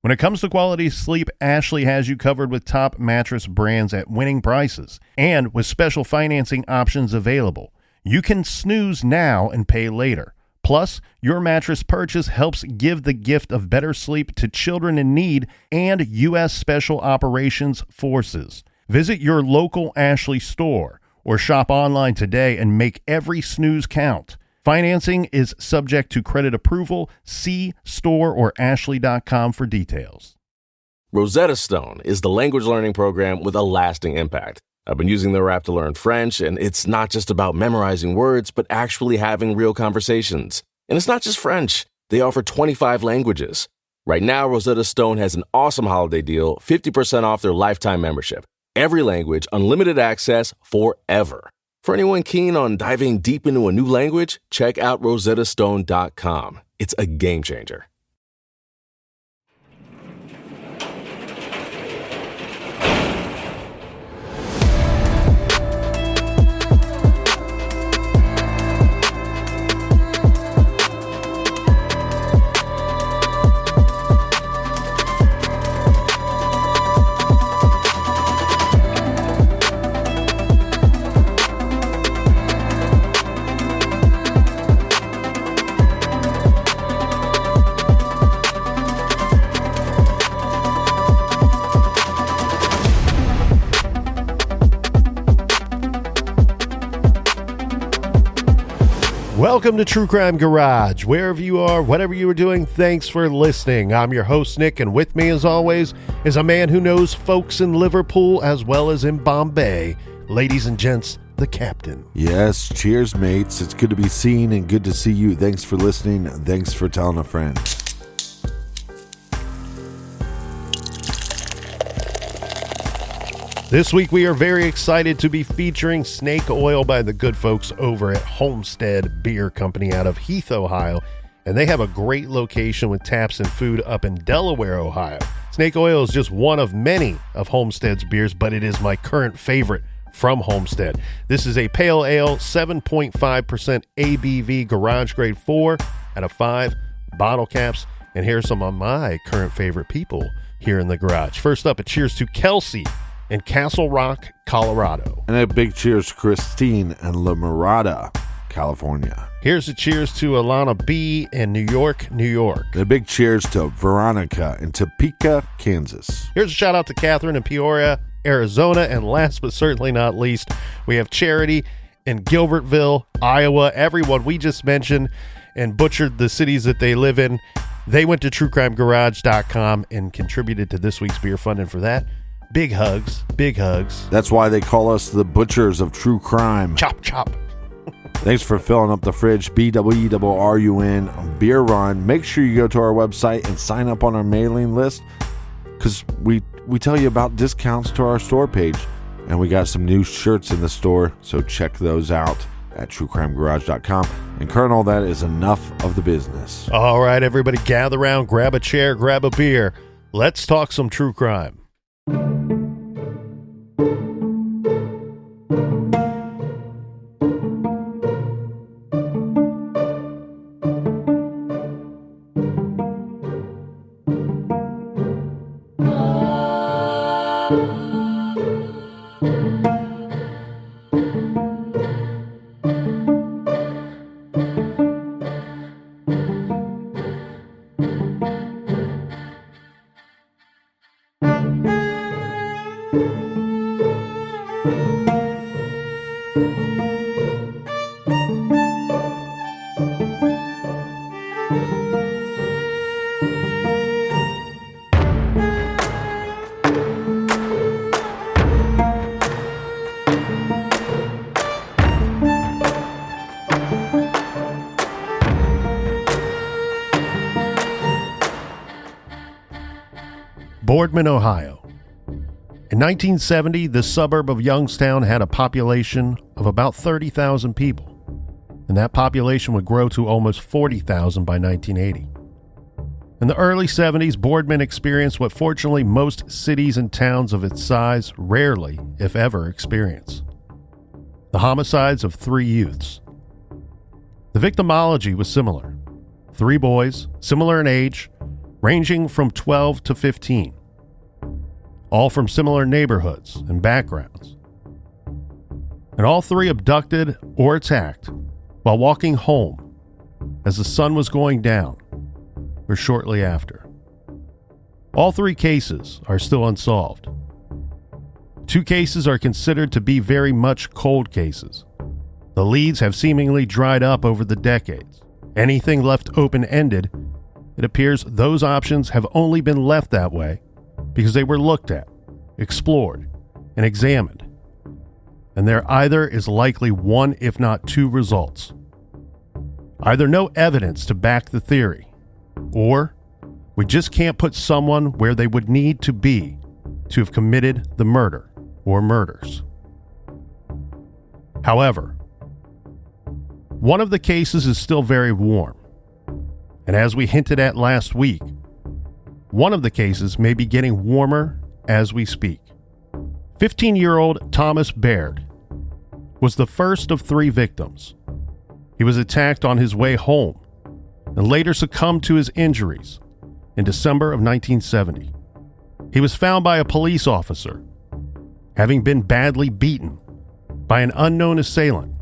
When it comes to quality sleep, Ashley has you covered with top mattress brands at winning prices and with special financing options available. You can snooze now and pay later. Plus, your mattress purchase helps give the gift of better sleep to children in need and U.S. Special Operations Forces. Visit your local Ashley store or shop online today and make every snooze count. Financing is subject to credit approval. See store or ashley.com for details. Rosetta Stone is the language learning program with a lasting impact. I've been using their app to learn French, and it's not just about memorizing words, but actually having real conversations. And it's not just French. They offer 25 languages. Right now, Rosetta Stone has an awesome holiday deal, 50% off their lifetime membership. Every language, unlimited access forever. For anyone keen on diving deep into a new language, check out rosettastone.com. It's a game changer. Welcome to True Crime Garage. Wherever you are, whatever you are doing, thanks for listening. I'm your host, Nick, and with me, as always, is a man who knows folks in Liverpool as well as in Bombay. Ladies and gents, the captain. Yes, cheers, mates. It's good to be seen and good to see you. Thanks for listening. Thanks for telling a friend. This week, we are very excited to be featuring Snake Oil by the good folks over at Homestead Beer Company out of Heath, Ohio. And they have a great location with taps and food up in Delaware, Ohio. Snake Oil is just one of many of Homestead's beers, but it is my current favorite from Homestead. This is a pale ale, 7.5% ABV, garage grade 4 out of 5 bottle caps. And here's some of my current favorite people here in the garage. First up, a cheers to Kelsey in Castle Rock, Colorado. And a big cheers to Christine in La Mirada, California. Here's a cheers to Alana B in New York, New York. And a big cheers to Veronica in Topeka, Kansas. Here's a shout out to Catherine in Peoria, Arizona. And last but certainly not least, we have Charity in Gilbertville, Iowa. Everyone we just mentioned and butchered the cities that they live in. They went to truecrimegarage.com and contributed to this week's beer fund. And for that, big hugs, big hugs. That's why they call us the butchers of true crime. Chop, chop. Thanks for filling up the fridge. BWRUN Beer Run. Make sure you go to our website and sign up on our mailing list, because we tell you about discounts to our store page. And we got some new shirts in the store, so check those out at truecrimegarage.com. And Colonel, that is enough of the business. All right, everybody, gather around, grab a chair, grab a beer. Let's talk some true crime. Boardman, Ohio. In 1970, the suburb of Youngstown had a population of about 30,000 people, and that population would grow to almost 40,000 by 1980. In the early 70s, Boardman experienced what fortunately most cities and towns of its size rarely, if ever, experience: the homicides of 3 youths. The victimology was similar. 3 boys, similar in age, ranging from 12 to 15, all from similar neighborhoods and backgrounds. And all three abducted or attacked while walking home as the sun was going down or shortly after. All three cases are still unsolved. 2 cases are considered to be very much cold cases. The leads have seemingly dried up over the decades. Anything left open-ended, it appears those options have only been left that way because they were looked at, explored, and examined. And there either is likely 1, if not 2 results. Either no evidence to back the theory, or we just can't put someone where they would need to be to have committed the murder or murders. However, one of the cases is still very warm. And as we hinted at last week, one of the cases may be getting warmer as we speak. 15-year-old Thomas Baird was the first of 3 victims. He was attacked on his way home and later succumbed to his injuries in December of 1970. He was found by a police officer, having been badly beaten by an unknown assailant.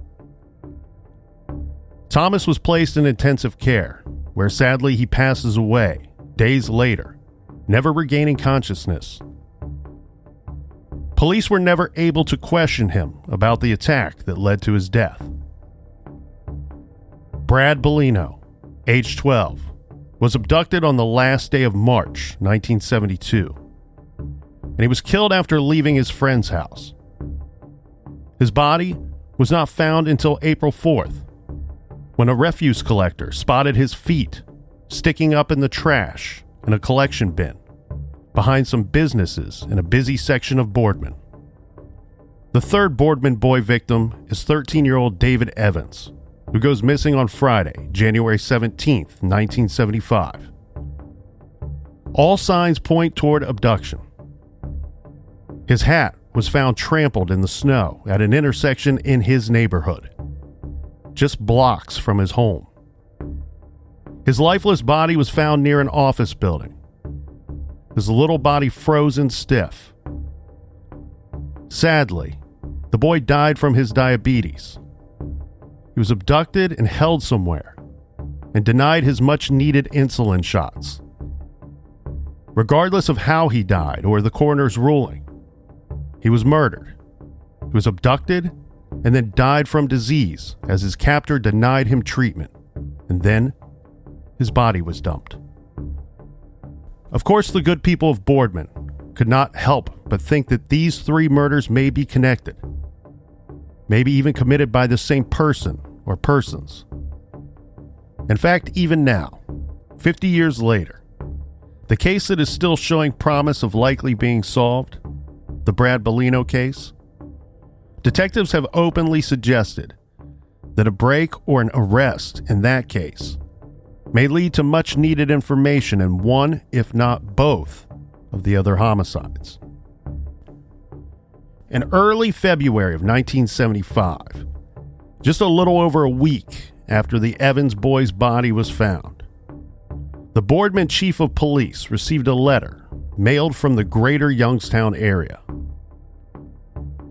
Thomas was placed in intensive care, where sadly he passes away days later, never regaining consciousness. Police were never able to question him about the attack that led to his death. Brad Bellino, age 12, was abducted on the last day of March 1972, and he was killed after leaving his friend's house. His body was not found until April 4th, when a refuse collector spotted his feet sticking up in the trash in a collection bin behind some businesses in a busy section of Boardman. The third Boardman boy victim is 13-year-old David Evans, who goes missing on Friday, January 17th, 1975. All signs point toward abduction. His hat was found trampled in the snow at an intersection in his neighborhood, just blocks from his home. His lifeless body was found near an office building, his little body frozen stiff. Sadly, the boy died from his diabetes. He was abducted and held somewhere and denied his much-needed insulin shots. Regardless of how he died or the coroner's ruling, he was murdered. He was abducted and then died from disease as his captor denied him treatment, and then his body was dumped. Of course, the good people of Boardman could not help but think that these 3 murders may be connected, maybe even committed by the same person or persons. In fact, even now, 50 years later, the case that is still showing promise of likely being solved, the Brad Bellino case, detectives have openly suggested that a break or an arrest in that case may lead to much needed information in one, if not both, of the other homicides. In early February of 1975, just a little over a week after the Evans boy's body was found, the Boardman chief of police received a letter mailed from the greater Youngstown area.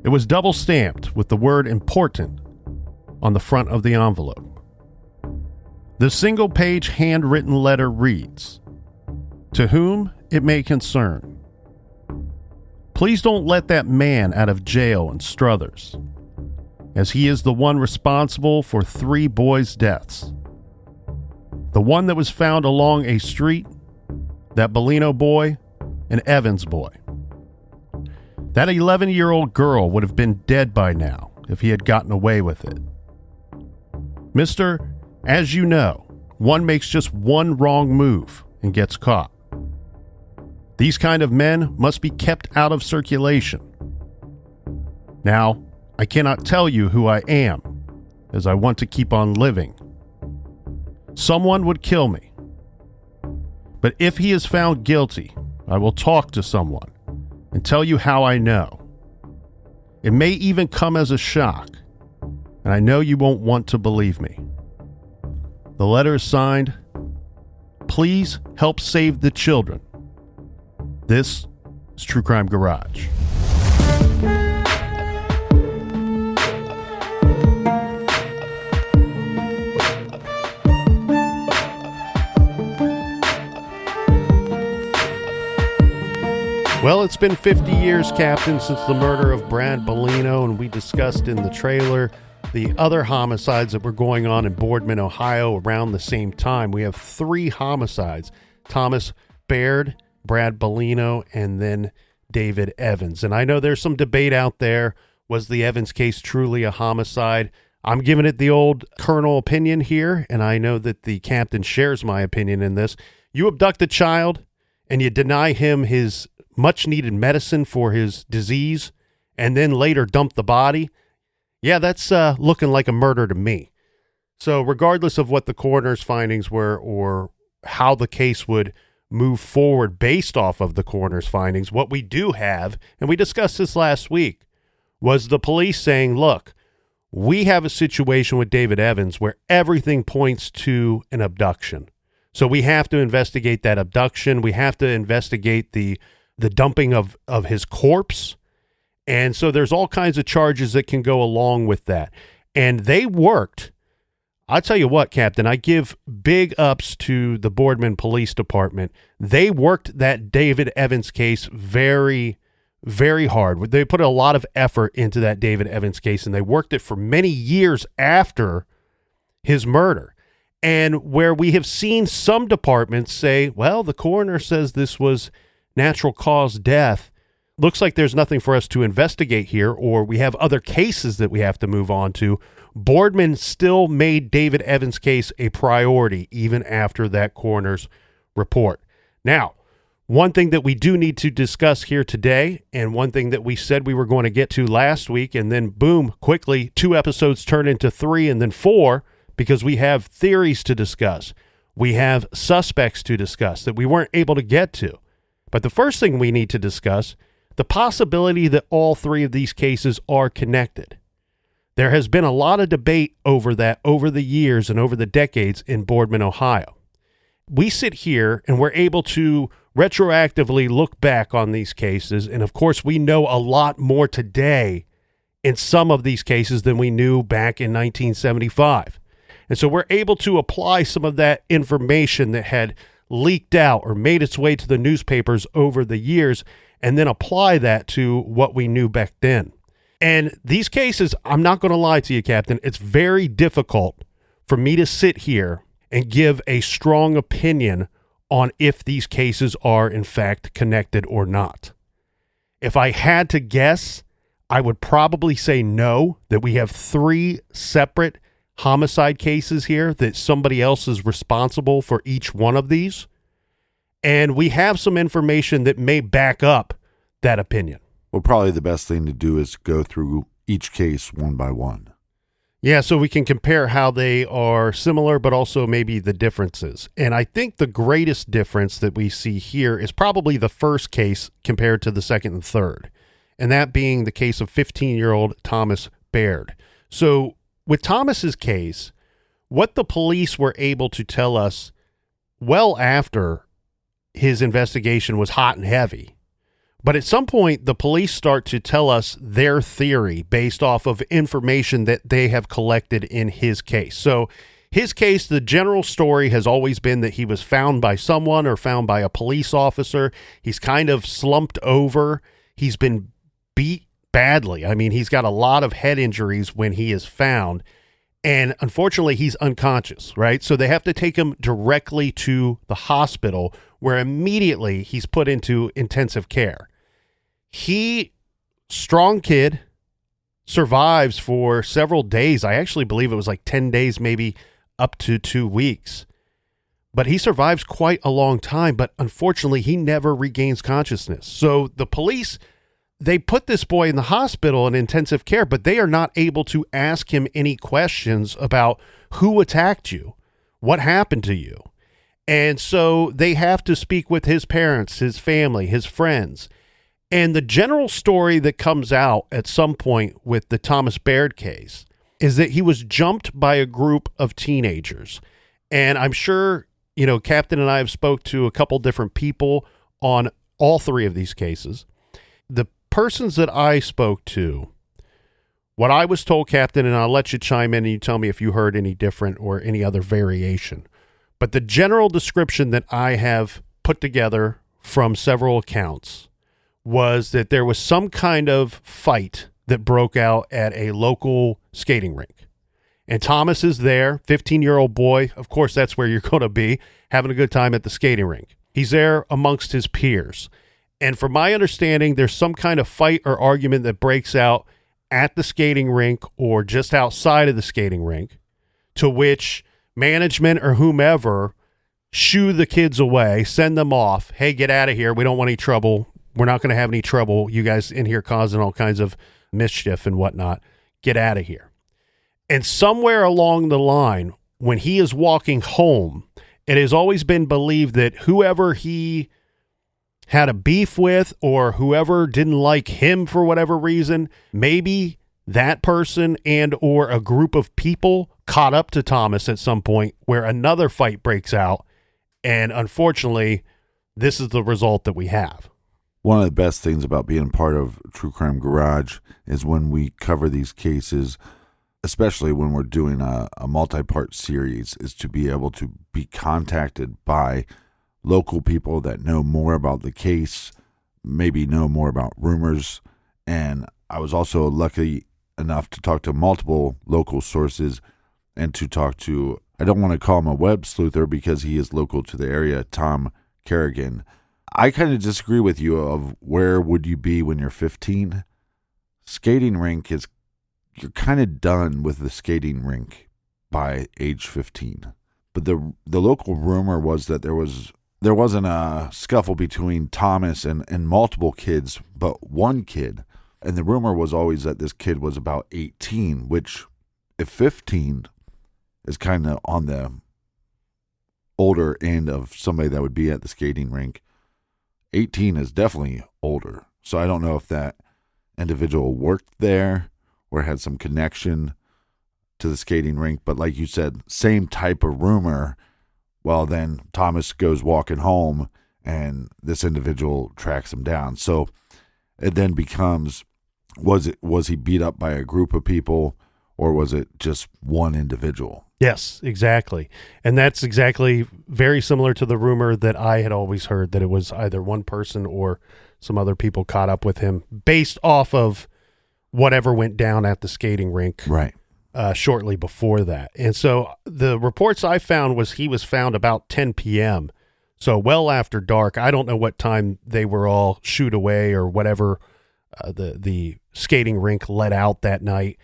It was double-stamped with the word "important" on the front of the envelope. The single-page handwritten letter reads, "To whom it may concern. Please don't let that man out of jail in Struthers, as he is the one responsible for 3 boys' deaths. The one that was found along a street, that Bellino boy, and Evans boy. That 11-year-old girl would have been dead by now if he had gotten away with it. Mister, as you know, one makes just one wrong move and gets caught. These kind of men must be kept out of circulation. Now, I cannot tell you who I am, as I want to keep on living. Someone would kill me. But if he is found guilty, I will talk to someone and tell you how I know. It may even come as a shock, and I know you won't want to believe me. The letter is signed Please help save the children. This is True Crime Garage. Well, it's been 50 years, Captain, since the murder of Brad Bellino, and we discussed in the trailer the other homicides that were going on in Boardman, Ohio around the same time. We have 3 homicides: Thomas Baird, Brad Bellino, and then David Evans. And I know there's some debate out there. Was the Evans case truly a homicide? I'm giving it the old colonel opinion here, and I know that the captain shares my opinion in this. You abduct a child and you deny him his much-needed medicine for his disease, and then later dump the body. Yeah, that's looking like a murder to me. So regardless of what the coroner's findings were or how the case would move forward based off of the coroner's findings, what we do have, and we discussed this last week, was the police saying, look, we have a situation with David Evans where everything points to an abduction. So we have to investigate that abduction. We have to investigate the dumping of his corpse. And so there's all kinds of charges that can go along with that. And they worked. I'll tell you what, Captain, I give big ups to the Boardman Police Department. They worked that David Evans case very, very hard. They put a lot of effort into that David Evans case, and they worked it for many years after his murder. And where we have seen some departments say, well, the coroner says this was natural cause death, looks like there's nothing for us to investigate here, or we have other cases that we have to move on to. Boardman still made David Evans' case a priority even after that coroner's report. Now, one thing that we do need to discuss here today, and one thing that we said we were going to get to last week, and then boom, quickly 2 episodes turn into 3 and then 4, because we have theories to discuss. We have suspects to discuss that we weren't able to get to. But the first thing we need to discuss, the possibility that all 3 of these cases are connected. There has been a lot of debate over that over the years and over the decades in Boardman, Ohio. We sit here and we're able to retroactively look back on these cases. And of course, we know a lot more today in some of these cases than we knew back in 1975. And so we're able to apply some of that information that had leaked out or made its way to the newspapers over the years, and then apply that to what we knew back then. And these cases, I'm not going to lie to you, Captain, it's very difficult for me to sit here and give a strong opinion on if these cases are in fact connected or not. If I had to guess, I would probably say no, that we have 3 separate homicide cases here, that somebody else is responsible for each one of these. And we have some information that may back up that opinion. Well, probably the best thing to do is go through each case one by one. Yeah, so we can compare how they are similar, but also maybe the differences. And I think the greatest difference that we see here is probably the first case compared to the second and third, and that being the case of 15-year-old Thomas Baird. So with Thomas's case, what the police were able to tell us well after his investigation was hot and heavy, but at some point the police start to tell us their theory based off of information that they have collected in his case. So his case, the general story has always been that he was found by someone or found by a police officer. He's kind of slumped over. He's been beat badly. I mean, he's got a lot of head injuries when he is found, and unfortunately he's unconscious, right? So they have to take him directly to the hospital, where immediately he's put into intensive care. Strong kid, survives for several days. I actually believe it was like 10 days, maybe up to 2 weeks. But he survives quite a long time, but unfortunately he never regains consciousness. So the police, they put this boy in the hospital in intensive care, but they are not able to ask him any questions about who attacked you, what happened to you. And so they have to speak with his parents, his family, his friends. And the general story that comes out at some point with the Thomas Baird case is that he was jumped by a group of teenagers. And I'm sure Captain and I have spoke to a couple different people on all three of these cases. The persons that I spoke to, what I was told, Captain, and I'll let you chime in and you tell me if you heard any different or any other variation. But the general description that I have put together from several accounts was that there was some kind of fight that broke out at a local skating rink. And Thomas is there, 15-year-old boy. Of course, that's where you're going to be, having a good time at the skating rink. He's there amongst his peers. And from my understanding, there's some kind of fight or argument that breaks out at the skating rink or just outside of the skating rink, to which management or whomever shoo the kids away, send them off. Hey, get out of here. We don't want any trouble. We're not going to have any trouble. You guys in here causing all kinds of mischief and whatnot. Get out of here. And somewhere along the line, when he is walking home, it has always been believed that whoever he had a beef with or whoever didn't like him for whatever reason, maybe that person and or a group of people caught up to Thomas at some point where another fight breaks out. And unfortunately, this is the result that we have. One of the best things about being part of True Crime Garage is when we cover these cases, especially when we're doing a multi-part series, is to be able to be contacted by local people that know more about the case, maybe know more about rumors. And I was also lucky enough to talk to multiple local sources and to talk to, I don't want to call him a web sleuther because he is local to the area, Tom Kerrigan. I kind of disagree with you of where would you be when you're 15. Skating rink is, you're kind of done with the skating rink by age 15. But the local rumor was that there wasn't a scuffle between Thomas and multiple kids, but one kid. And the rumor was always that this kid was about 18, which if 15 is kind of on the older end of somebody that would be at the skating rink, 18 is definitely older. So I don't know if that individual worked there or had some connection to the skating rink. But like you said, same type of rumor. Well, then Thomas goes walking home and this individual tracks him down. So it then becomes, was he beat up by a group of people or was it just one individual? Yes, exactly. And that's exactly very similar to the rumor that I had always heard, that it was either one person or some other people caught up with him based off of whatever went down at the skating rink. Right. Shortly before that. And so the reports I found was he was found about 10 p.m. So well after dark. I don't know what time they were all shooed away or whatever the skating rink let out that night.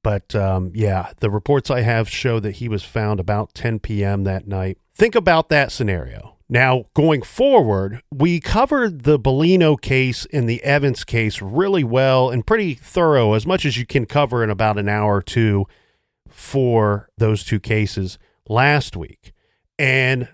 But the reports I have show that he was found about 10 p.m. that night. Think about that scenario. Now, going forward, we covered the Bellino case and the Evans case really well and pretty thorough, as much as you can cover in about an hour or two for those two cases last week. And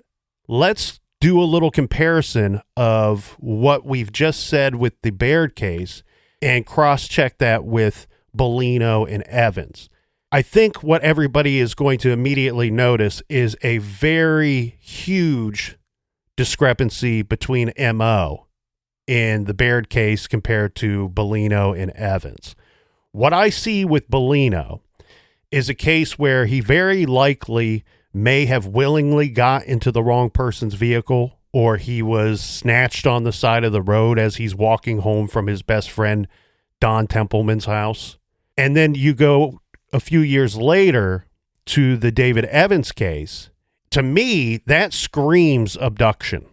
let's do a little comparison of what we've just said with the Baird case and cross-check that with Bellino and Evans. I think what everybody is going to immediately notice is a very huge discrepancy between MO in the Baird case compared to Bellino and Evans. What I see with Bellino is a case where he very likely may have willingly got into the wrong person's vehicle, or he was snatched on the side of the road as he's walking home from his best friend Don Templeman's house. And then you go a few years later to the David Evans case. To me, that screams abduction,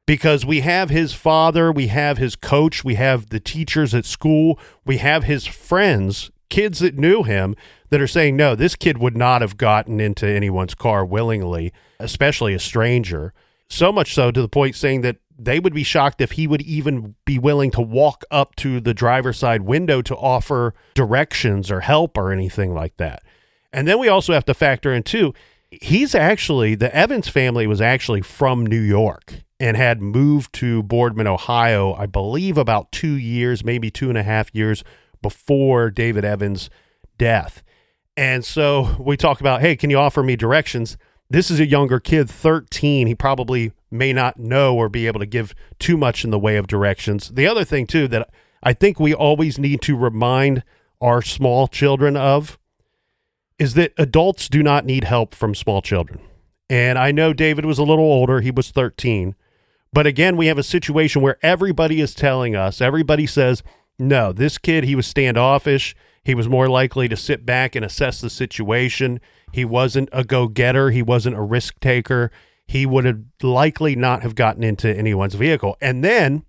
because we have his father, we have his coach, we have the teachers at school, we have his friends, kids that knew him, that are saying, no, this kid would not have gotten into anyone's car willingly, especially a stranger. So much so to the point saying that they would be shocked if he would even be willing to walk up to the driver's side window to offer directions or help or anything like that. And then we also have to factor in, too, the Evans family was actually from New York and had moved to Boardman, Ohio, I believe about 2 years, maybe 2.5 years before David Evans' death. And so we talk about, hey, can you offer me directions? This is a younger kid, 13. He probably may not know or be able to give too much in the way of directions. The other thing, too, that I think we always need to remind our small children of is that adults do not need help from small children. And I know David was a little older. He was 13. But again, we have a situation where everybody is telling us, everybody says, no, this kid, he was standoffish. He was more likely to sit back and assess the situation. He wasn't a go-getter. He wasn't a risk taker. He would have likely not have gotten into anyone's vehicle. And then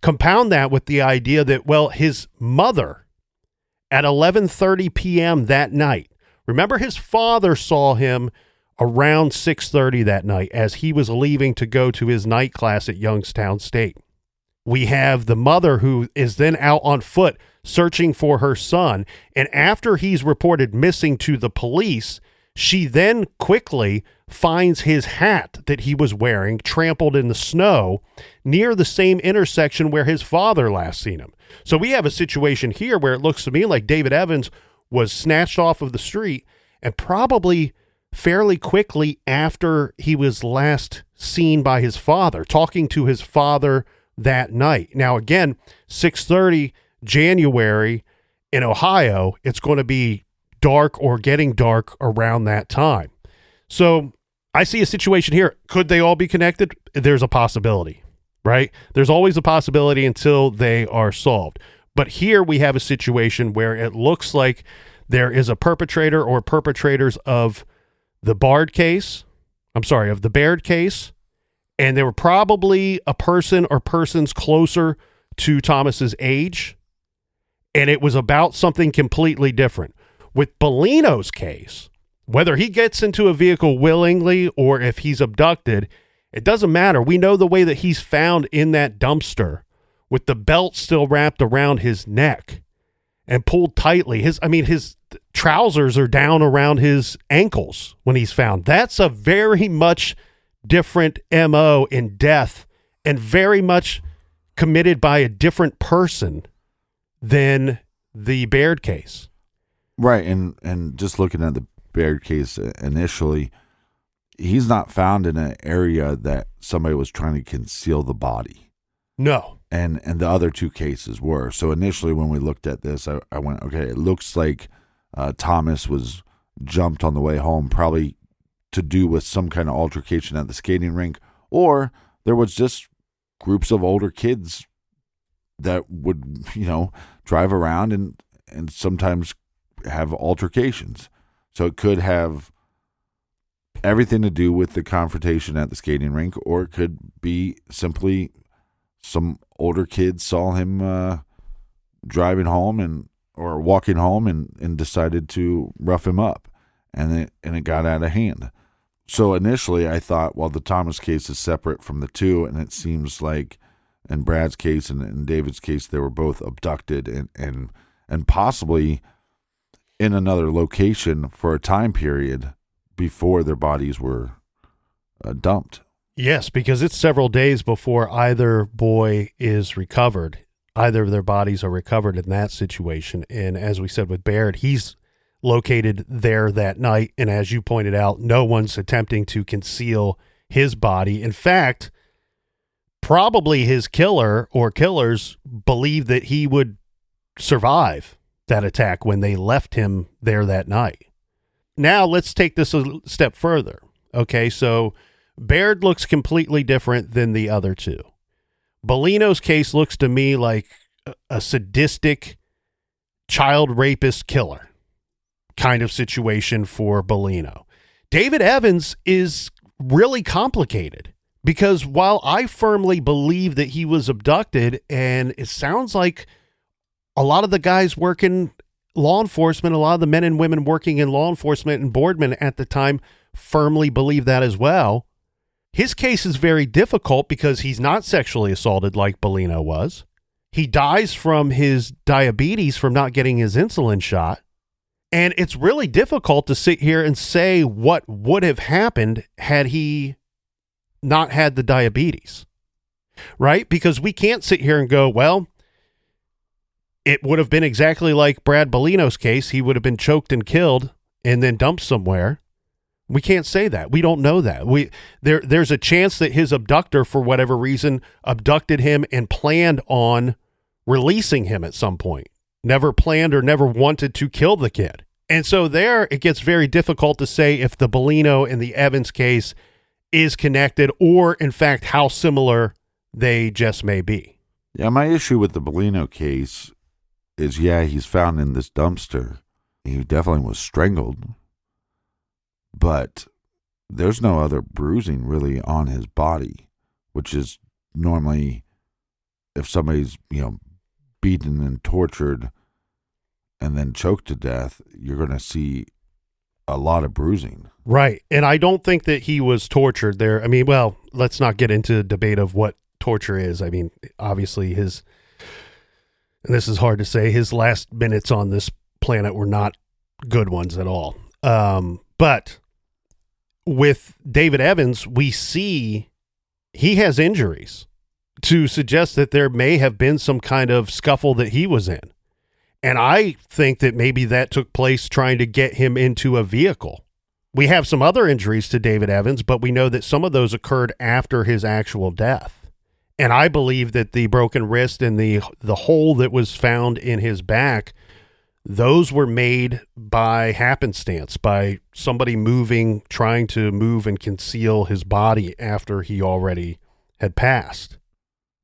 compound that with the idea that, well, his mother at 11:30 p.m. that night, remember his father saw him around 6:30 that night as he was leaving to go to his night class at Youngstown State. We have the mother who is then out on foot searching for her son. And after he's reported missing to the police, she then quickly finds his hat that he was wearing trampled in the snow near the same intersection where his father last seen him. So we have a situation here where it looks to me like David Evans was snatched off of the street and probably fairly quickly after he was last seen by his father, talking to his father that night. Now, again, 6:30 January in Ohio, it's going to be dark or getting dark around that time. So I see a situation here. Could they all be connected? There's a possibility, right? There's always a possibility until they are solved. But here we have a situation where it looks like there is a perpetrator or perpetrators of the Baird case, and there were probably a person or persons closer to Thomas's age, and it was about something completely different. With Bellino's case, whether he gets into a vehicle willingly or if he's abducted, it doesn't matter. We know the way that he's found in that dumpster with the belt still wrapped around his neck and pulled tightly. His trousers are down around his ankles when he's found. That's a very much different MO in death and very much committed by a different person than the Baird case. Right. And just looking at the Baird case initially, he's not found in an area that somebody was trying to conceal the body. No. And the other two cases were. So initially when we looked at this, I went, okay, it looks like Thomas was jumped on the way home, probably to do with some kind of altercation at the skating rink, or there was just groups of older kids that would, drive around and sometimes have altercations. So it could have everything to do with the confrontation at the skating rink, or it could be simply some older kids saw him driving home or walking home and decided to rough him up, and it got out of hand. So initially I thought, well, the Thomas case is separate from the two, and it seems like in Brad's case and in David's case, they were both abducted and possibly in another location for a time period before their bodies were dumped. Yes, because it's several days before either boy is recovered. Either of their bodies are recovered in that situation. And as we said with Baird, he's located there that night. And as you pointed out, no one's attempting to conceal his body. In fact, probably his killer or killers believed that he would survive that attack when they left him there that night. Now let's take this a step further. Okay, so Baird looks completely different than the other two. Bellino's case looks to me like a sadistic child rapist killer kind of situation for Bellino. David Evans is really complicated because while I firmly believe that he was abducted, and it sounds like a lot of the guys working law enforcement, a lot of the men and women working in law enforcement and Boardman at the time firmly believe that as well. His case is very difficult because he's not sexually assaulted like Bellino was. He dies from his diabetes from not getting his insulin shot. And it's really difficult to sit here and say what would have happened had he not had the diabetes, right? Because we can't sit here and go, well, it would have been exactly like Brad Bellino's case. He would have been choked and killed and then dumped somewhere. We can't say that. We don't know that. There's a chance that his abductor, for whatever reason, abducted him and planned on releasing him at some point. Never planned or never wanted to kill the kid. And so there, it gets very difficult to say if the Bellino and the Evans case is connected, or in fact, how similar they just may be. Yeah, my issue with the Bellino case is, he's found in this dumpster. He definitely was strangled. But there's no other bruising really on his body, which is normally, if somebody's, beaten and tortured and then choked to death, you're going to see a lot of bruising. Right. And I don't think that he was tortured there. I mean, well, let's not get into the debate of what torture is. I mean, obviously and this is hard to say, his last minutes on this planet were not good ones at all. But with David Evans, we see he has injuries to suggest that there may have been some kind of scuffle that he was in. And I think that maybe that took place trying to get him into a vehicle. We have some other injuries to David Evans, but we know that some of those occurred after his actual death. And I believe that the broken wrist and the hole that was found in his back, those were made by happenstance, by somebody trying to move and conceal his body after he already had passed.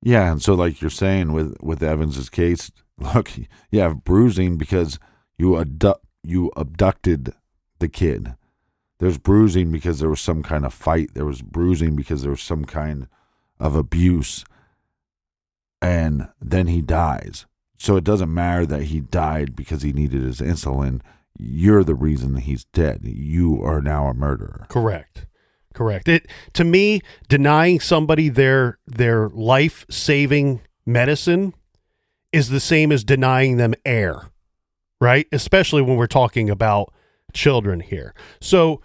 Yeah, and so like you're saying with Evans's case, look, you have bruising because you abducted the kid. There's bruising because there was some kind of fight. There was bruising because there was some kind of abuse. And then he dies. So it doesn't matter that he died because he needed his insulin. You're the reason he's dead. You are now a murderer. Correct. To me, denying somebody their life-saving medicine is the same as denying them air, right? Especially when we're talking about children here. So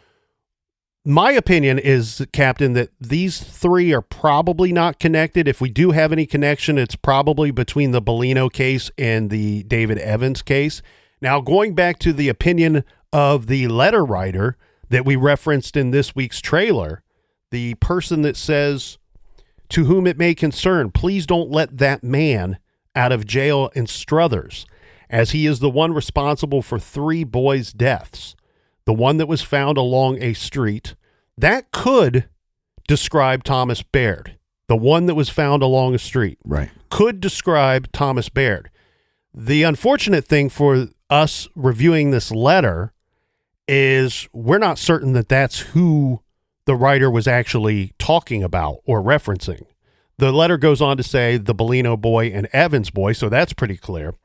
my opinion is, Captain, that these three are probably not connected. If we do have any connection, it's probably between the Bellino case and the David Evans case. Now, going back to the opinion of the letter writer that we referenced in this week's trailer, the person that says, "To whom it may concern, please don't let that man out of jail in Struthers, as he is the one responsible for 3 boys' deaths. The one that was found along a street." That could describe Thomas Baird. The one that was found along a street. Right. Could describe Thomas Baird. The unfortunate thing for us reviewing this letter is we're not certain that that's who the writer was actually talking about or referencing. The letter goes on to say the Bellino boy and Evans boy, so that's pretty clear.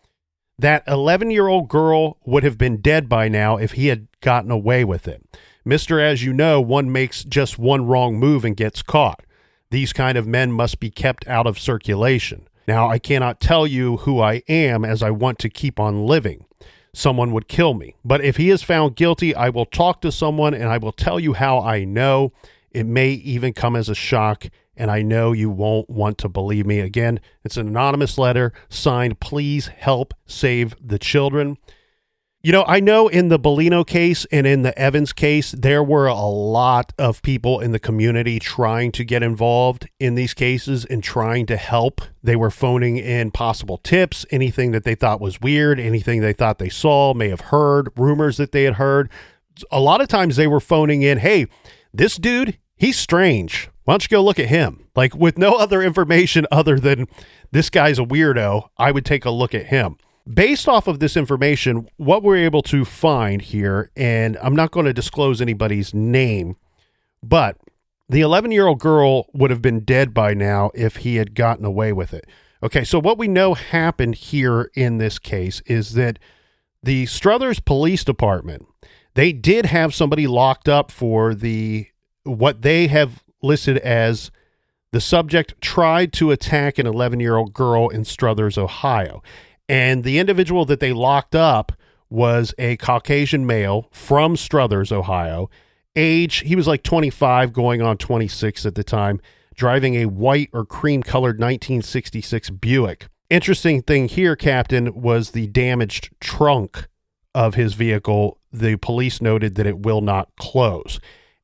That 11-year-old girl would have been dead by now if he had gotten away with it. Mr. As you know, one makes just one wrong move and gets caught. These kind of men must be kept out of circulation. Now, I cannot tell you who I am, as I want to keep on living. Someone would kill me. But if he is found guilty, I will talk to someone and I will tell you how I know. It may even come as a shock, and I know you won't want to believe me. Again, it's an anonymous letter signed, "Please help save the children." I know in the Bellino case and in the Evans case, there were a lot of people in the community trying to get involved in these cases and trying to help. They were phoning in possible tips, anything that they thought was weird, anything they thought they saw, may have heard, rumors that they had heard. A lot of times they were phoning in, "Hey, this dude, he's strange. Why don't you go look at him?" Like, with no other information other than this guy's a weirdo, I would take a look at him. Based off of this information, what we're able to find here, and I'm not going to disclose anybody's name, but the 11-year-old girl would have been dead by now if he had gotten away with it. Okay, so what we know happened here in this case is that the Struthers Police Department, they did have somebody locked up for what they have listed as the subject tried to attack an 11-year-old girl in Struthers, Ohio. And the individual that they locked up was a Caucasian male from Struthers, Ohio. Age, he was like 25 going on 26 at the time, driving a white or cream-colored 1966 Buick. Interesting thing here, Captain, was the damaged trunk of his vehicle. The police noted that it will not close.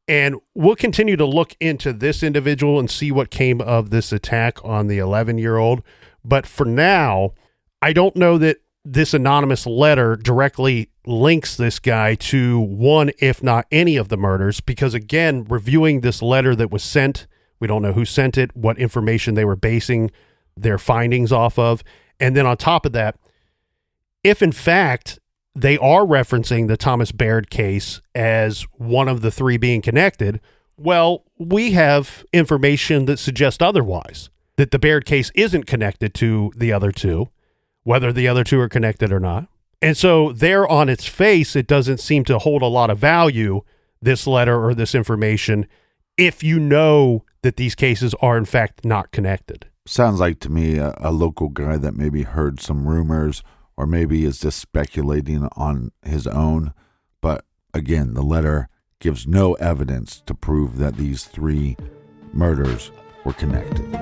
And we'll continue to look into this individual and see what came of this attack on the 11-year-old. But for now, I don't know that this anonymous letter directly links this guy to one, if not any of the murders, because again, reviewing this letter that was sent, we don't know who sent it, what information they were basing their findings off of. And then on top of that, if in fact they are referencing the Thomas Baird case as one of the three being connected, well, we have information that suggests otherwise, that the Baird case isn't connected to the other two, whether the other two are connected or not. And so there on its face, it doesn't seem to hold a lot of value, this letter or this information, if you know that these cases are in fact not connected. Sounds like to me a local guy that maybe heard some rumors or maybe is just speculating on his own. But again, the letter gives no evidence to prove that these three murders were connected.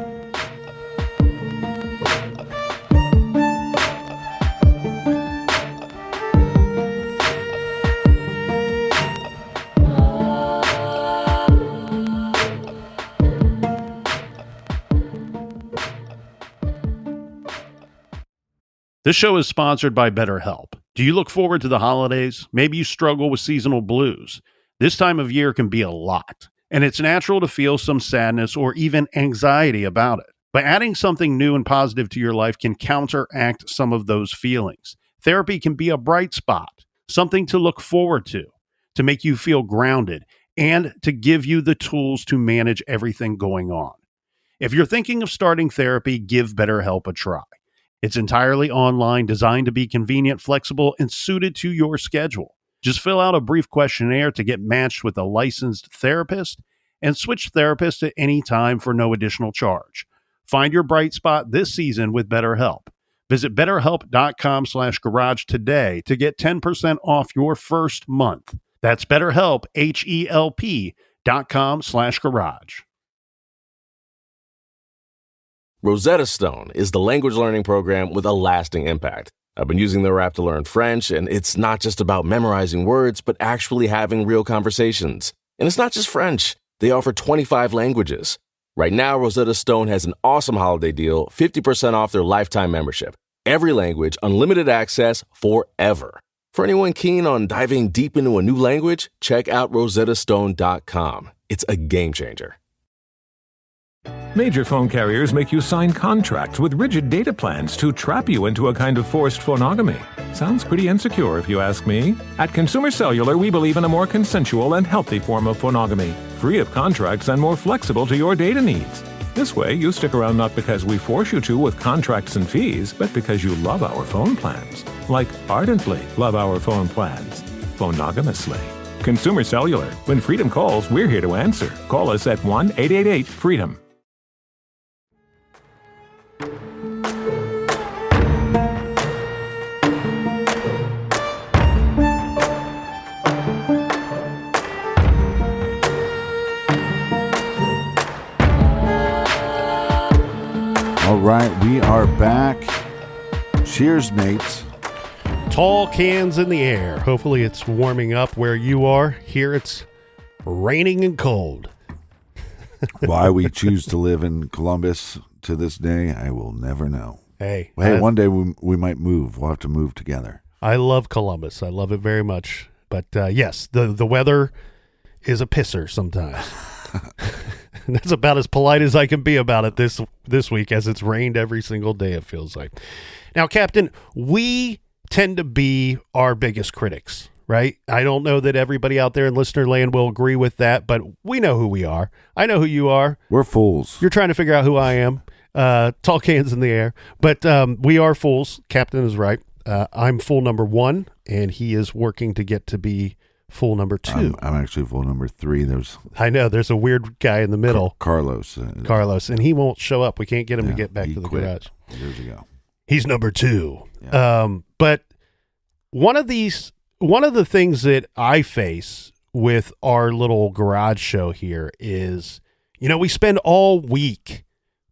This show is sponsored by BetterHelp. Do you look forward to the holidays? Maybe you struggle with seasonal blues. This time of year can be a lot, and it's natural to feel some sadness or even anxiety about it. But adding something new and positive to your life can counteract some of those feelings. Therapy can be a bright spot, something to look forward to make you feel grounded, and to give you the tools to manage everything going on. If you're thinking of starting therapy, give BetterHelp a try. It's entirely online, designed to be convenient, flexible, and suited to your schedule. Just fill out a brief questionnaire to get matched with a licensed therapist and switch therapists at any time for no additional charge. Find your bright spot this season with BetterHelp. Visit BetterHelp.com/garage today to get 10% off your first month. That's BetterHelp, HELP.com/garage. Rosetta Stone is the language learning program with a lasting impact. I've been using their app to learn French, and it's not just about memorizing words, but actually having real conversations. And it's not just French. They offer 25 languages. Right now, Rosetta Stone has an awesome holiday deal, 50% off their lifetime membership. Every language, unlimited access forever. For anyone keen on diving deep into a new language, check out rosettastone.com. It's a game changer. Major phone carriers make you sign contracts with rigid data plans to trap you into a kind of forced phonogamy. Sounds pretty insecure if you ask me. At Consumer Cellular, we believe in a more consensual and healthy form of phonogamy, free of contracts and more flexible to your data needs. This way, you stick around not because we force you to with contracts and fees, but because you love our phone plans. Like ardently love our phone plans. Phonogamously. Consumer Cellular. When freedom calls, we're here to answer. Call us at 1-888-FREEDOM. All right, we are back. Cheers, mates. Tall cans in the air. Hopefully it's warming up where you are. Here it's raining and cold. Why we choose to live in Columbus to this day, I will never know. Hey, one day we might move. We'll have to move together. I love Columbus. I love it very much. But yes, the weather is a pisser sometimes. And that's about as polite as I can be about it this week, as it's rained every single day, it feels like. Now, Captain, we tend to be our biggest critics, right? I don't know that everybody out there in listener land will agree with that, but we know who we are. I know who you are. We're fools. You're trying to figure out who I am. Tall cans in the air. But we are fools. Captain is right. I'm fool number 1, and he is working to get to be fool number 2. I'm actually fool number 3. I know. There's a weird guy in the middle. Carlos, and he won't show up. We can't get him to get back to the garage. Years ago. He's number 2. Yeah. But one of the things that I face with our little garage show here is, we spend all week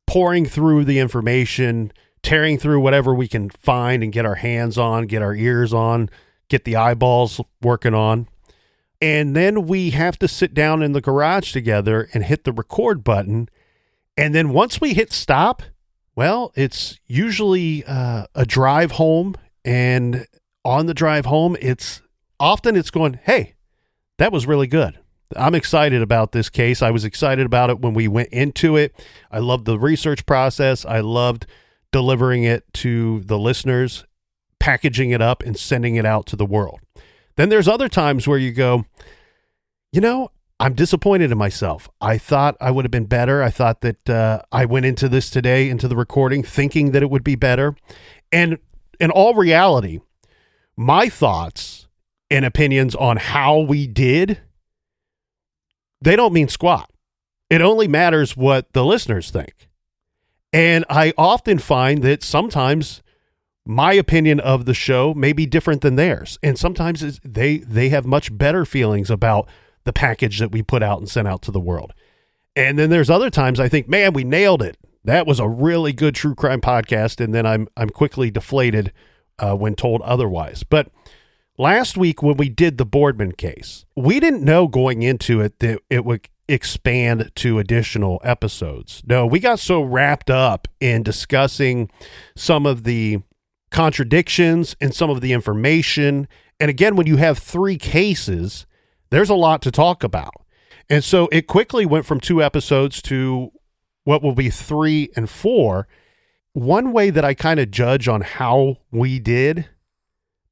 pouring through the information, tearing through whatever we can find and get our hands on, get our ears on, get the eyeballs working on. And then we have to sit down in the garage together and hit the record button. And then once we hit stop, well, it's usually a drive home. And on the drive home, it's going, hey, that was really good. I'm excited about this case. I was excited about it when we went into it. I loved the research process. I loved delivering it to the listeners, packaging it up and sending it out to the world. Then there's other times where you go, I'm disappointed in myself. I thought I would have been better. I thought that I went into this today, into the recording, thinking that it would be better. And in all reality, my thoughts and opinions on how we did, they don't mean squat. It only matters what the listeners think. And I often find that sometimes my opinion of the show may be different than theirs. And sometimes they have much better feelings about the package that we put out and sent out to the world. And then there's other times I think, man, we nailed it. That was a really good true crime podcast. And then I'm quickly deflated when told otherwise. But last week when we did the Boardman case, we didn't know going into it that it would expand to additional episodes. No, we got so wrapped up in discussing some of the contradictions and some of the information. And again, when you have 3 cases, there's a lot to talk about. And so it quickly went from 2 episodes to what will be 3 and 4. One way that I kind of judge on how we did,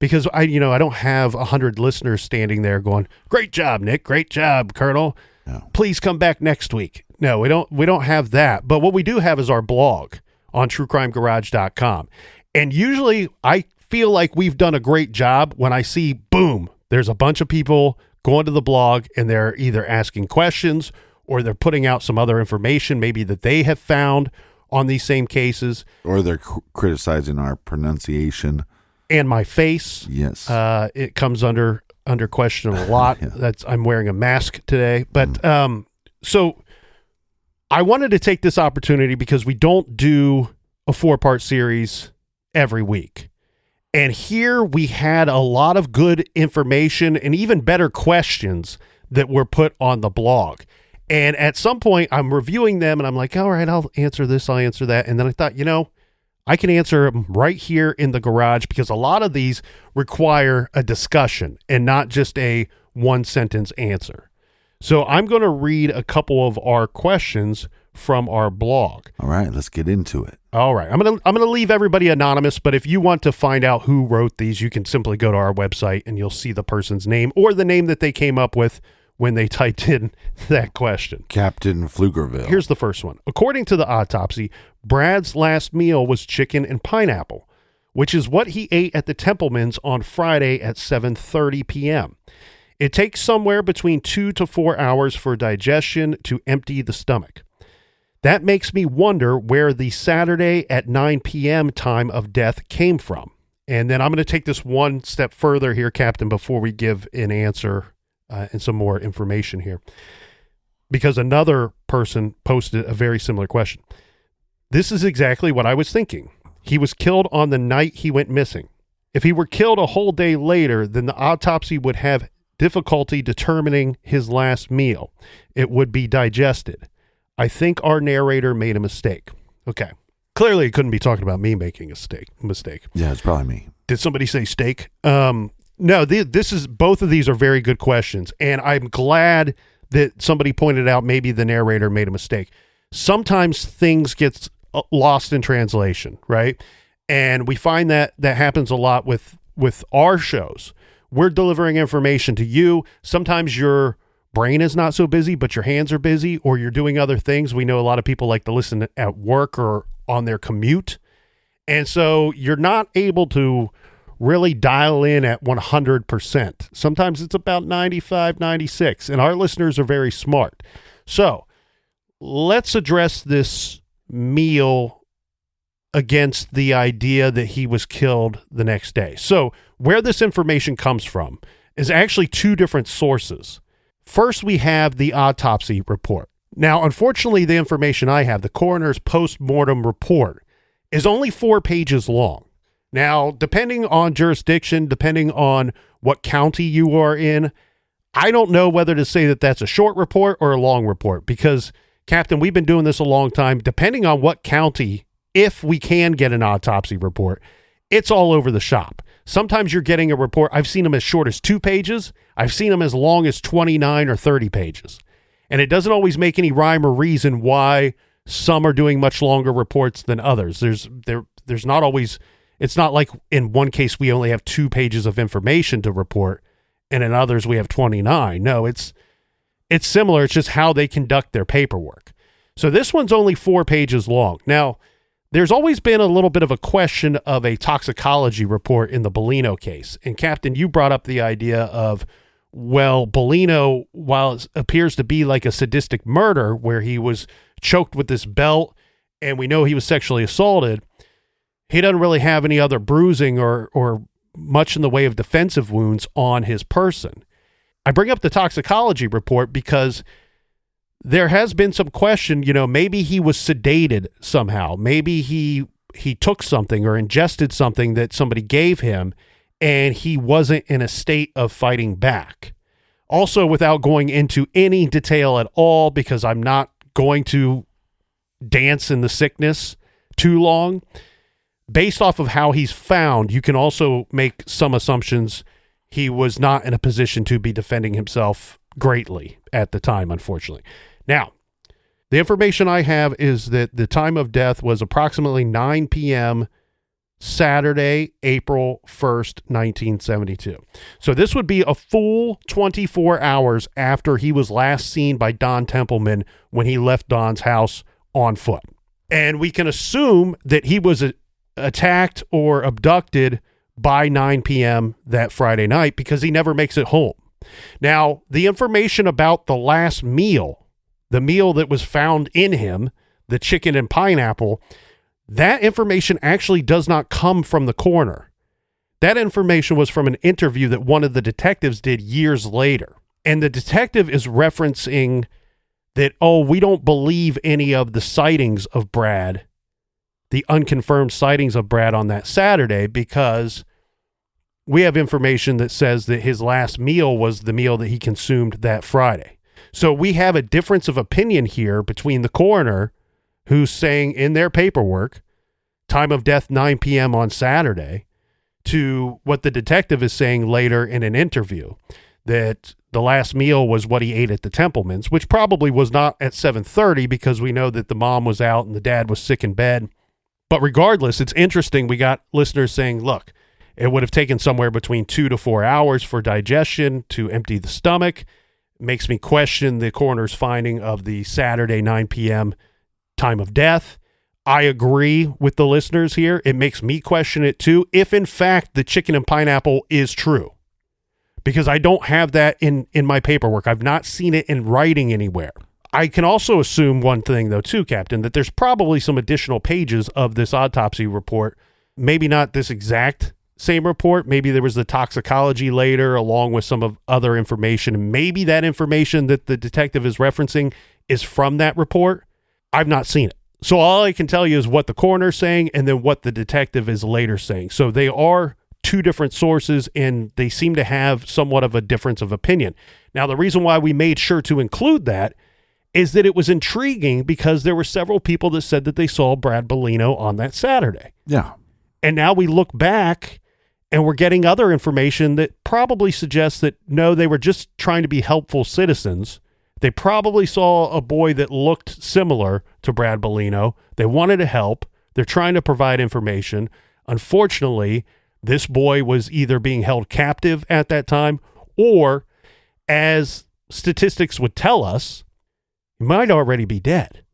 because I don't have 100 listeners standing there going, great job, Nick. Great job, Colonel. No. Please come back next week. No, we don't have that. But what we do have is our blog on truecrimegarage.com. And usually I feel like we've done a great job when I see, boom, there's a bunch of people going to the blog and they're either asking questions or they're putting out some other information maybe that they have found on these same cases. Or they're criticizing our pronunciation. And my face. Yes. It comes under question a lot. Yeah. I'm wearing a mask today. But so I wanted to take this opportunity because we don't do a 4-part series every week. And here we had a lot of good information and even better questions that were put on the blog. And at some point I'm reviewing them and I'm like, all right, I'll answer this, I'll answer that. And then I thought, I can answer them right here in the garage because a lot of these require a discussion and not just a 1-sentence answer. So I'm going to read a couple of our questions from our blog. All right, let's get into it. All right. I'm going to leave everybody anonymous, but if you want to find out who wrote these, you can simply go to our website and you'll see the person's name or the name that they came up with when they typed in that question. Captain Pflugerville. Here's the first one. According to the autopsy, Brad's last meal was chicken and pineapple, which is what he ate at the Templeman's on Friday at 7:30 p.m. It takes somewhere between 2 to 4 hours for digestion to empty the stomach. That makes me wonder where the Saturday at 9 p.m. time of death came from. And then I'm going to take this one step further here, Captain, before we give an answer and some more information here. Because another person posted a very similar question. This is exactly what I was thinking. He was killed on the night he went missing. If he were killed a whole day later, then the autopsy would have difficulty determining his last meal. It would be digested. I think our narrator made a mistake. Okay. Clearly, it couldn't be talking about me making a mistake. Yeah, it's probably me. Did somebody say steak? No, both of these are very good questions. And I'm glad that somebody pointed out maybe the narrator made a mistake. Sometimes things get lost in translation, right? And we find that happens a lot with our shows. We're delivering information to you. Sometimes your brain is not so busy, but your hands are busy, or you're doing other things. We know a lot of people like to listen at work or on their commute. And so you're not able to really dial in at 100%. Sometimes it's about 95, 96, and our listeners are very smart. So let's address this meal against the idea that he was killed the next day. So where this information comes from is actually 2 different sources. First, we have the autopsy report. Now, unfortunately, the information I have, the coroner's post-mortem report, is only 4 pages long. Now, depending on jurisdiction, depending on what county you are in, I don't know whether to say that that's a short report or a long report because, Captain, we've been doing this a long time. Depending on what county, if we can get an autopsy report, it's all over the shop. Sometimes you're getting a report. I've seen them as short as 2 pages. I've seen them as long as 29 or 30 pages. And it doesn't always make any rhyme or reason why some are doing much longer reports than others. There's not always, it's not like in one case we only have 2 pages of information to report and in others we have 29. No, it's similar. It's just how they conduct their paperwork. So this one's only 4 pages long. Now, there's always been a little bit of a question of a toxicology report in the Bellino case. And Captain, you brought up the idea of, well, Bellino, while it appears to be like a sadistic murder where he was choked with this belt and we know he was sexually assaulted, he doesn't really have any other bruising or much in the way of defensive wounds on his person. I bring up the toxicology report because there has been some question, maybe he was sedated somehow. Maybe he took something or ingested something that somebody gave him and he wasn't in a state of fighting back. Also, without going into any detail at all, because I'm not going to dance in the sickness too long, based off of how he's found, you can also make some assumptions he was not in a position to be defending himself greatly at the time, unfortunately. Now, the information I have is that the time of death was approximately 9 p.m. Saturday, April 1st, 1972. So this would be a full 24 hours after he was last seen by Don Templeman when he left Don's house on foot. And we can assume that he was attacked or abducted by 9 p.m. that Friday night because he never makes it home. Now, the information about the last meal, the meal that was found in him, the chicken and pineapple, that information actually does not come from the coroner. That information was from an interview that one of the detectives did years later. And the detective is referencing that, we don't believe any of the sightings of Brad, the unconfirmed sightings of Brad on that Saturday, because we have information that says that his last meal was the meal that he consumed that Friday. So we have a difference of opinion here between the coroner, who's saying in their paperwork, time of death 9 p.m. on Saturday, to what the detective is saying later in an interview, that the last meal was what he ate at the Templeman's, which probably was not at 7:30 because we know that the mom was out and the dad was sick in bed. But regardless, it's interesting. We got listeners saying, look, it would have taken somewhere between 2 to 4 hours for digestion to empty the stomach. Makes me question the coroner's finding of the Saturday 9 p.m. time of death. I agree with the listeners here. It makes me question it too, if in fact the chicken and pineapple is true. Because I don't have that in my paperwork. I've not seen it in writing anywhere. I can also assume one thing though too, Captain, that there's probably some additional pages of this autopsy report. Maybe not this exact same report. Maybe there was the toxicology later along with some of other information. Maybe that information that the detective is referencing is from that report. I've not seen it. So all I can tell you is what the coroner's saying and then what the detective is later saying. So they are 2 different sources and they seem to have somewhat of a difference of opinion. Now, the reason why we made sure to include that is that it was intriguing because there were several people that said that they saw Brad Bellino on that Saturday. Yeah. And now we look back and we're getting other information that probably suggests that, no, they were just trying to be helpful citizens. They probably saw a boy that looked similar to Brad Bellino. They wanted to help. They're trying to provide information. Unfortunately, this boy was either being held captive at that time or, as statistics would tell us, he might already be dead.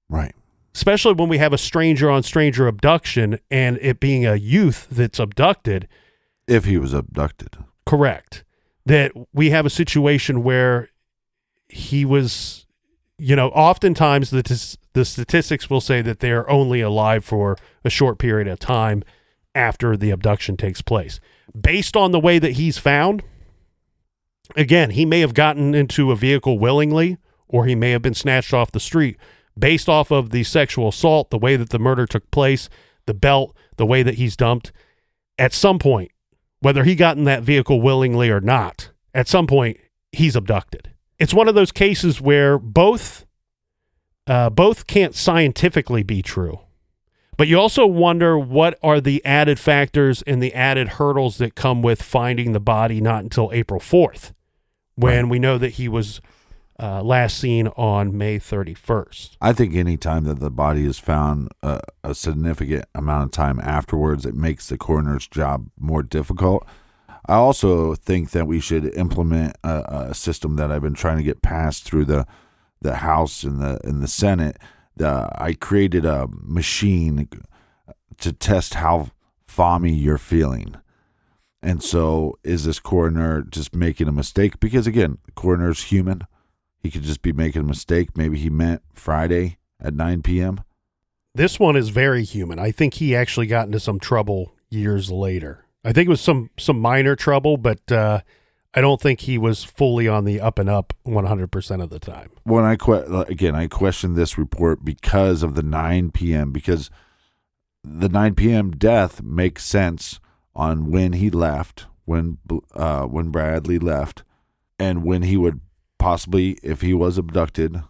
Right. Especially when we have a stranger on stranger abduction and it being a youth that's abducted. If he was abducted. Correct. That we have a situation where he was, oftentimes the statistics will say that they're only alive for a short period of time after the abduction takes place. Based on the way that he's found, again, he may have gotten into a vehicle willingly or he may have been snatched off the street. Based off of the sexual assault, the way that the murder took place, the belt, the way that he's dumped, at some point, whether he got in that vehicle willingly or not, at some point, he's abducted. It's one of those cases where both can't scientifically be true. But you also wonder what are the added factors and the added hurdles that come with finding the body not until April 4th, when we know that he was last seen on May 31st. I think any time that the body is found a significant amount of time afterwards, it makes the coroner's job more difficult. I also think that we should implement a system that I've been trying to get passed through the House and the Senate. I created a machine to test how foamy you're feeling. And so is this coroner just making a mistake? Because again, the coroner's human. He could just be making a mistake. Maybe he meant Friday at 9 p.m. This one is very human. I think he actually got into some trouble years later. I think it was some minor trouble, but I don't think he was fully on the up and up 100% of the time. When I questioned this report because of the 9 p.m. because the 9 p.m. death makes sense on when he left, when Bradley left, and when he would possibly, if he was abducted.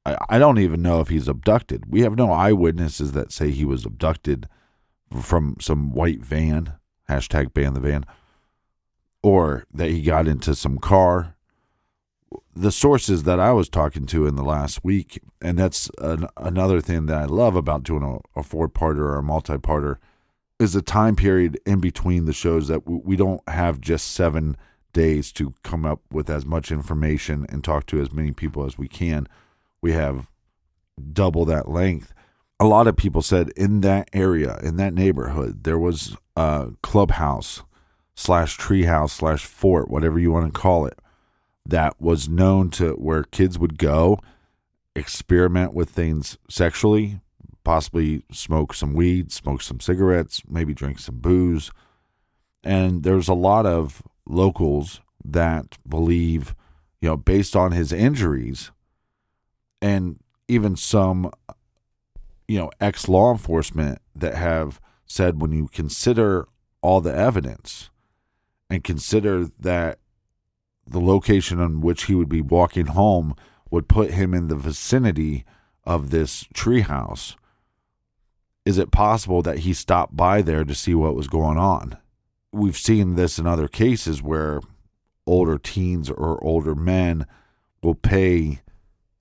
I don't even know if he's abducted. We have no eyewitnesses that say he was abducted from some white van, #ban the van, or that he got into some car. The sources that I was talking to in the last week, and that's another thing that I love about doing a four-parter or a multi-parter, is the time period in between the shows that we don't have just 7 days to come up with as much information and talk to as many people as we can. We have double that length. A lot of people said in that area, in that neighborhood, there was a clubhouse / treehouse / fort, whatever you want to call it, that was known to where kids would go, experiment with things sexually, possibly smoke some weed, smoke some cigarettes, maybe drink some booze. And there's a lot of locals that believe, based on his injuries, and even some, ex-law enforcement that have said when you consider all the evidence and consider that the location on which he would be walking home would put him in the vicinity of this treehouse, is it possible that he stopped by there to see what was going on? We've seen this in other cases where older teens or older men will pay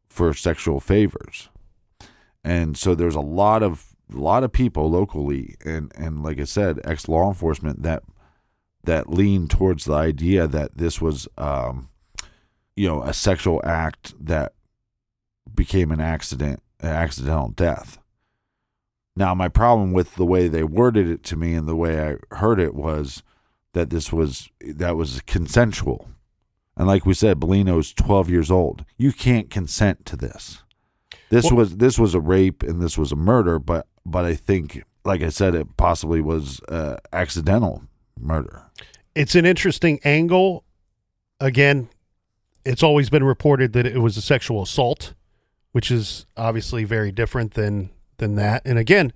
for sexual favors. And so there's a lot of people locally and like I said, ex-law enforcement that lean towards the idea that this was a sexual act that became an accidental death. Now, my problem with the way they worded it to me and the way I heard it was that that was consensual. And like we said, Bellino's 12 years old. You can't consent to this. This was a rape and this was a murder, but I think, like I said, it possibly was accidental murder. It's an interesting angle. Again, it's always been reported that it was a sexual assault, which is obviously very different than that. And again,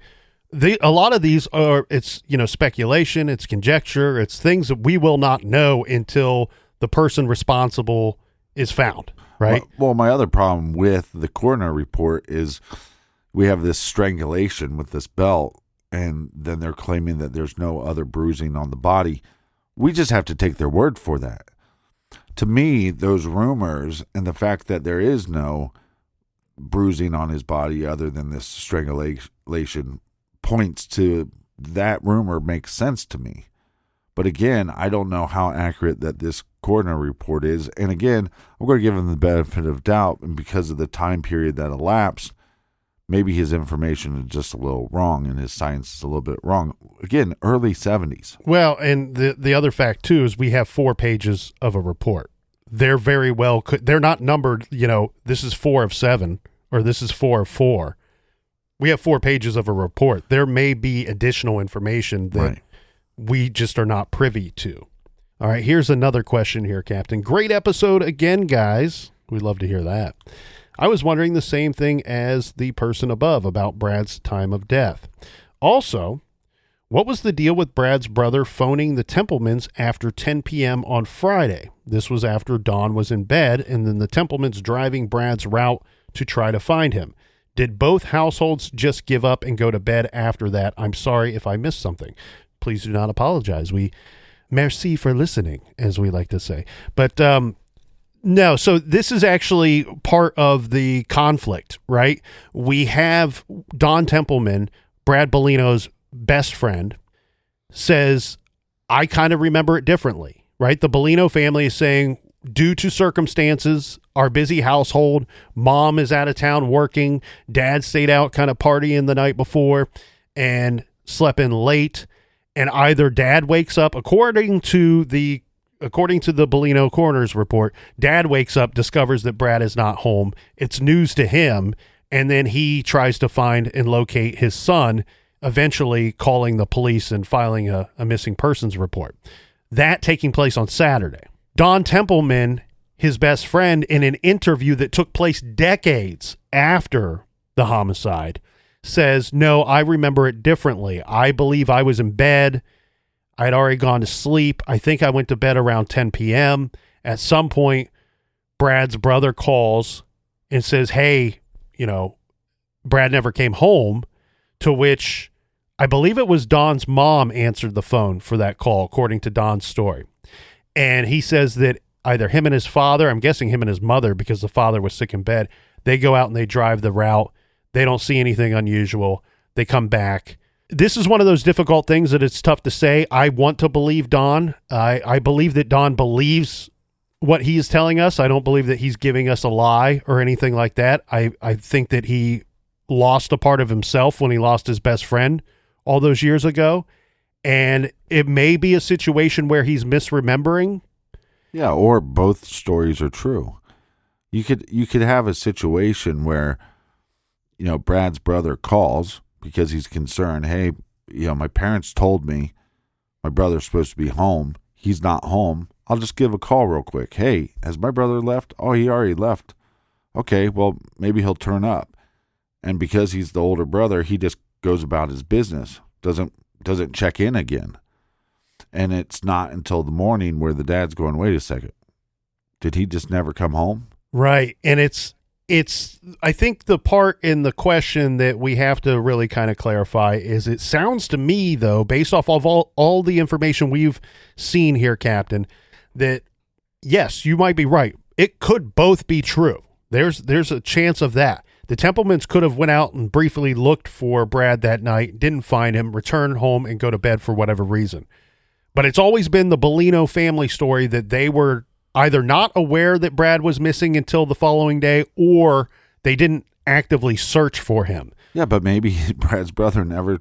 a lot of these are, it's, speculation, it's conjecture, it's things that we will not know until the person responsible is found, right? Well, my other problem with the coroner report is we have this strangulation with this belt, and then they're claiming that there's no other bruising on the body. We just have to take their word for that. To me, those rumors and the fact that there is no bruising on his body other than this strangulation points to that rumor makes sense to me. But again, I don't know how accurate that this coroner report is. And again, I'm going to give him the benefit of doubt. And because of the time period that elapsed, maybe his information is just a little wrong and his science is a little bit wrong. Again, early 70s. Well, and the other fact, too, is we have 4 pages of a report. They're very well, they're not numbered, this is 4 of 7 or this is 4 of 4. We have 4 pages of a report. There may be additional information that we just are not privy to. All right, here's another question here, Captain. Great episode again, guys. We'd love to hear that. I was wondering the same thing as the person above about Brad's time of death. Also, What was the deal with Brad's brother phoning the Templemans after 10 p.m. on Friday? This was after Dawn was in bed, and then the Templemans driving Brad's route to try to find him. Did both households just give up and go to bed after that? I'm sorry if I missed something. Please do not apologize. Merci for listening, as we like to say. But no, so this is actually part of the conflict, right? We have Don Templeman, Brad Bellino's best friend, says, I kind of remember it differently, right? The Bellino family is saying, due to circumstances, our busy household, mom is out of town working, dad stayed out kind of partying the night before and slept in late, and either dad wakes up, according to the Bellino coroner's report, dad wakes up, discovers that Brad is not home. It's news to him, and then he tries to find and locate his son, eventually calling the police and filing a missing persons report. That taking place on Saturday. Don Templeman, his best friend, in an interview that took place decades after the homicide, says, no, I remember it differently. I believe I was in bed. I'd already gone to sleep. I think I went to bed around 10 p.m. At some point, Brad's brother calls and says, hey, Brad never came home, to which I believe it was Don's mom answered the phone for that call, according to Don's story. And he says that either him and his father, I'm guessing him and his mother, because the father was sick in bed, they go out and they drive the route. They don't see anything unusual. They come back. This is one of those difficult things that it's tough to say. I want to believe Don. I believe that Don believes what he is telling us. I don't believe that he's giving us a lie or anything like that. I think that he lost a part of himself when he lost his best friend all those years ago. And it may be a situation where he's misremembering. Yeah, or both stories are true. You could have a situation where, Brad's brother calls because he's concerned. Hey, my parents told me my brother's supposed to be home. He's not home. I'll just give a call real quick. Hey, has my brother left? Oh, he already left. Okay, well, maybe he'll turn up. And because he's the older brother, he just goes about his business, doesn't check in again. And it's not until the morning where the dad's going, wait a second, did he just never come home? Right. And it's I think the part in the question that we have to really kind of clarify is, it sounds to me, though, based off of all the information we've seen here, Captain, that yes, you might be right. It could both be true. There's a chance of that. The Templemans could have went out and briefly looked for Brad that night, didn't find him, returned home and go to bed for whatever reason. But it's always been the Bellino family story that they were either not aware that Brad was missing until the following day, or they didn't actively search for him. Yeah, but maybe Brad's brother never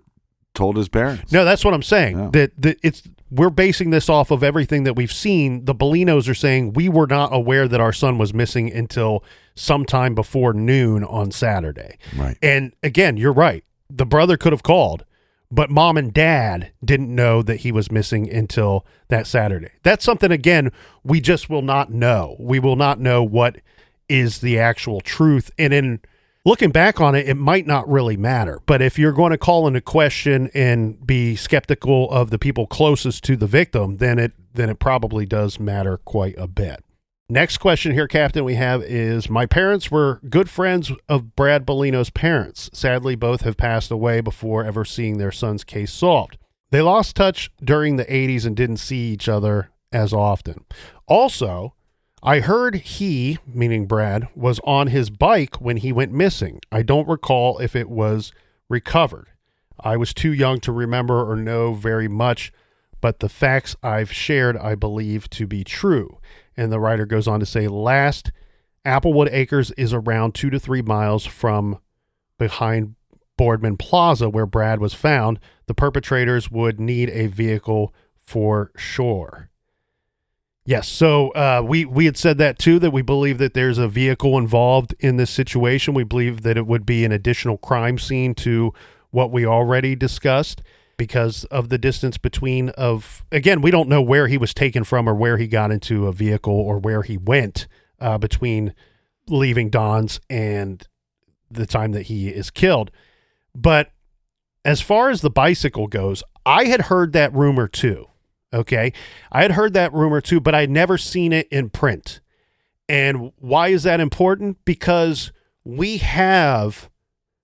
told his parents. No, that's what I'm saying. Yeah. That we're basing this off of everything that we've seen. The Bellinos are saying we were not aware that our son was missing until sometime before noon on Saturday. Right. And again, you're right. The brother could have called, but mom and dad didn't know that he was missing until that Saturday. That's something, again, we just will not know. We will not know what is the actual truth. And in looking back on it, it might not really matter. But if you're going to call into question and be skeptical of the people closest to the victim, then it probably does matter quite a bit. Next question here, Captain, we have is, my parents were good friends of Brad Bellino's parents. Sadly, both have passed away before ever seeing their son's case solved. They lost touch during the 80s and didn't see each other as often. Also, I heard he, meaning Brad, was on his bike when he went missing. I don't recall if it was recovered. I was too young to remember or know very much, but the facts I've shared I believe to be true. And the writer goes on to say, last, Applewood Acres is around 2 to 3 miles from behind Boardman Plaza where Brad was found. The perpetrators would need a vehicle for sure. Yes, so we had said that too, that we believe that there's a vehicle involved in this situation. We believe that it would be an additional crime scene to what we already discussed, because of the distance between again, we don't know where he was taken from or where he got into a vehicle or where he went between leaving Don's and the time that he is killed. But as far as the bicycle goes, I had heard that rumor too. Okay. I had heard that rumor too, but I'd never seen it in print. And why is that important? Because we have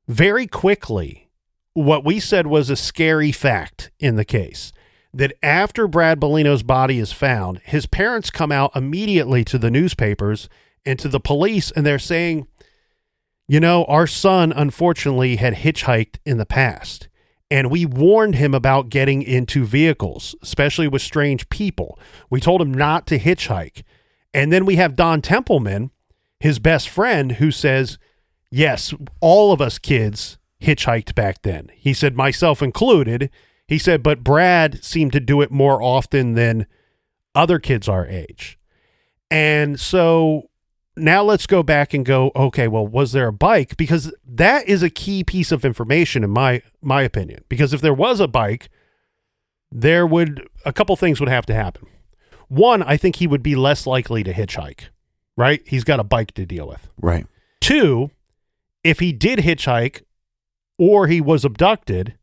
very quickly what we said was a scary fact in the case, that after Brad Bellino's body is found, his parents come out immediately to the newspapers and to the police, and they're saying, you know, our son unfortunately had hitchhiked in the past, and we warned him about getting into vehicles, especially with strange people. We told him not to hitchhike. And then we have Don Templeman, his best friend, who says, yes, all of us kids hitchhiked back then. He said, myself included. He said, but Brad seemed to do it more often than other kids our age. And so now let's go back and go, okay, well, was there a bike? Because that is a key piece of information in my opinion. Because if there was a bike, a couple things would have to happen. One, I think he would be less likely to hitchhike, right? He's got a bike to deal with. Right. Two, if he did hitchhike or he was abducted,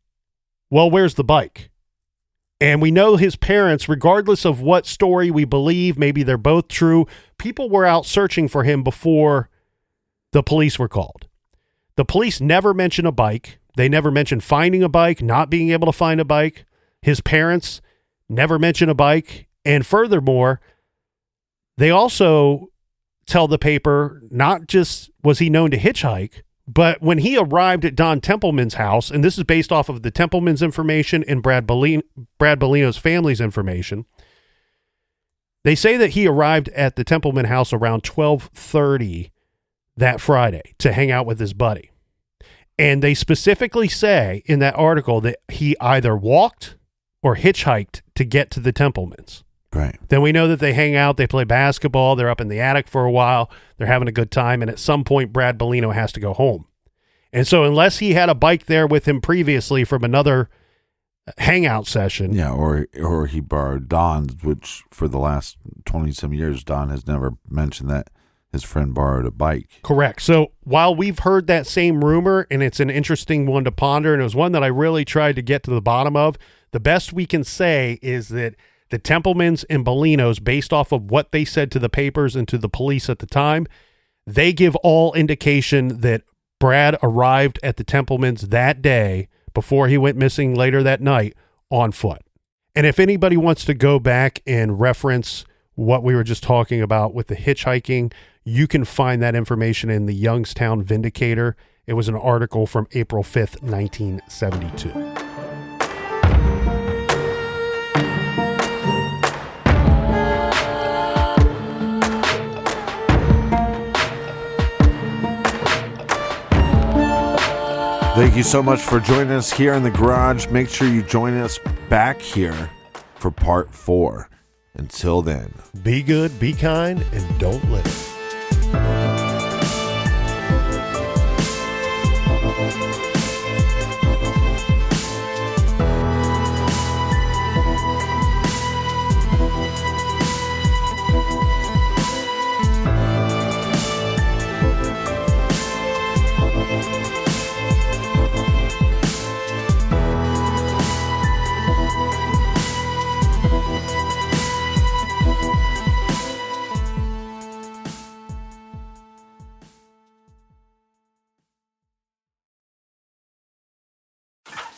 well, where's the bike? And we know his parents, regardless of what story we believe, maybe they're both true, people were out searching for him before the police were called. The police never mention a bike. They never mention finding a bike, not being able to find a bike. His parents never mention a bike. And furthermore, they also tell the paper not just was he known to hitchhike, but when he arrived at Don Templeman's house, and this is based off of the Templeman's information and Brad Bellino's family's information, they say that he arrived at the Templeman house around 12:30 that Friday to hang out with his buddy. And they specifically say in that article that he either walked or hitchhiked to get to the Templemans. Right. Then we know that they hang out, they play basketball, they're up in the attic for a while, they're having a good time, and at some point Brad Bellino has to go home. And so unless he had a bike there with him previously from another hangout session. Yeah, or he borrowed Don's, which for the last 20-some years, Don has never mentioned that his friend borrowed a bike. Correct. So while we've heard that same rumor, and it's an interesting one to ponder, and it was one that I really tried to get to the bottom of, the best we can say is that the Templemans and Bellinos, based off of what they said to the papers and to the police at the time, they give all indication that Brad arrived at the Templemans that day before he went missing later that night on foot. And if anybody wants to go back and reference what we were just talking about with the hitchhiking, you can find that information in the Youngstown Vindicator. It was an article from April 5th, 1972. Thank you so much for joining us here in the garage. Make sure you join us back here for part 4. Until then, be good, be kind, and don't litter.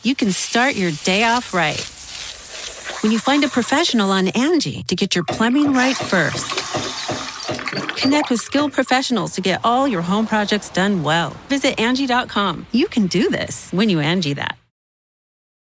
You can start your day off right when you find a professional on Angie to get your plumbing right first. Connect with skilled professionals to get all your home projects done well. Visit Angie.com. You can do this when you Angie that.